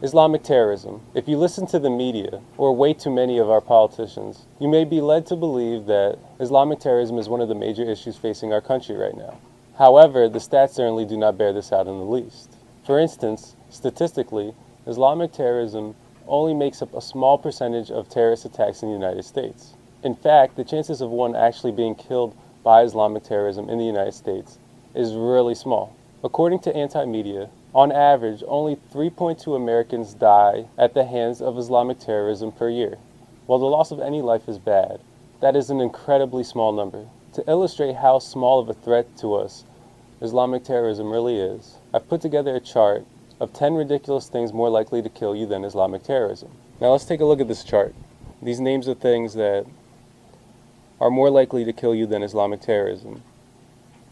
Islamic terrorism. If you listen to the media, or way too many of our politicians, you may be led to believe that Islamic terrorism is one of the major issues facing our country right now. However, the stats certainly do not bear this out in the least. For instance, statistically, Islamic terrorism only makes up a small percentage of terrorist attacks in the United States. In fact, the chances of one actually being killed by Islamic terrorism in the United States is really small. According to anti-media, on average, only 3.2 Americans die at the hands of Islamic terrorism per year. While the loss of any life is bad, that is an incredibly small number. To illustrate how small of a threat to us Islamic terrorism really is, I've put together a chart of 10 ridiculous things more likely to kill you than Islamic terrorism. Now let's take a look at this chart. These names are things that are more likely to kill you than Islamic terrorism.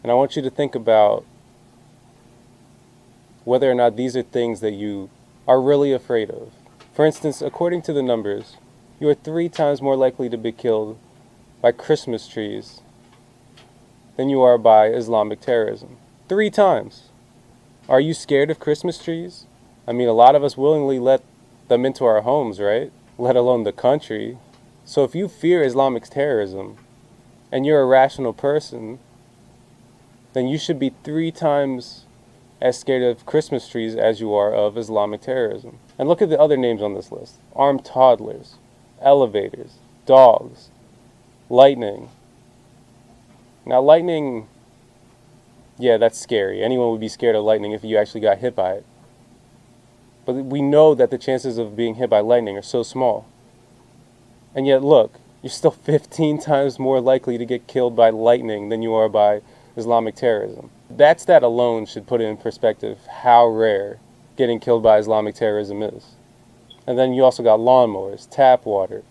And I want you to think about whether or not these are things that you are really afraid of. For instance, according to the numbers, you are 3 times more likely to be killed by Christmas trees than you are by Islamic terrorism. 3 times. Are you scared of Christmas trees? I mean, a lot of us willingly let them into our homes, right? Let alone the country. So if you fear Islamic terrorism and you're a rational person, then you should be 3 times as scared of Christmas trees as you are of Islamic terrorism. And look at the other names on this list. Armed toddlers, elevators, dogs, lightning. Now lightning, yeah, that's scary. Anyone would be scared of lightning if you actually got hit by it. But we know that the chances of being hit by lightning are so small. And yet look, you're still 15 times more likely to get killed by lightning than you are by Islamic terrorism. That stat alone should put it in perspective how rare getting killed by Islamic terrorism is. And then you also got lawnmowers, tap water,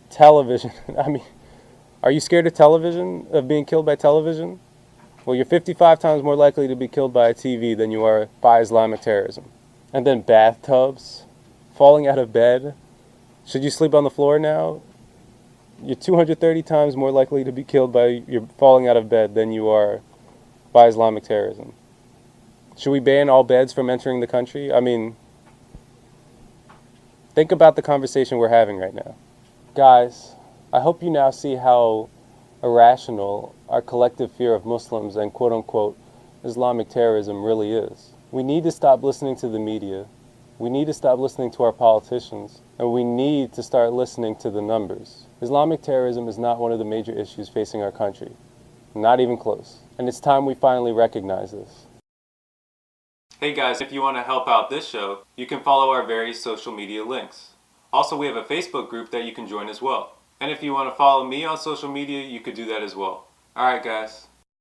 television. I mean, are you scared of television, of being killed by television? Well, you're 55 times more likely to be killed by a TV than you are by Islamic terrorism. And then bathtubs, falling out of bed. Should you sleep on the floor now? You're 230 times more likely to be killed by your falling out of bed than you are by Islamic terrorism. Should we ban all beds from entering the country? I mean, think about the conversation we're having right now. Guys, I hope you now see how irrational our collective fear of Muslims and quote-unquote Islamic terrorism really is. We need to stop listening to the media. We need to stop listening to our politicians. And we need to start listening to the numbers. Islamic terrorism is not one of the major issues facing our country. Not even close. And it's time we finally recognize this. Hey guys, if you want to help out this show, you can follow our various social media links. Also, we have a Facebook group that you can join as well. And if you want to follow me on social media, you could do that as well. Alright guys,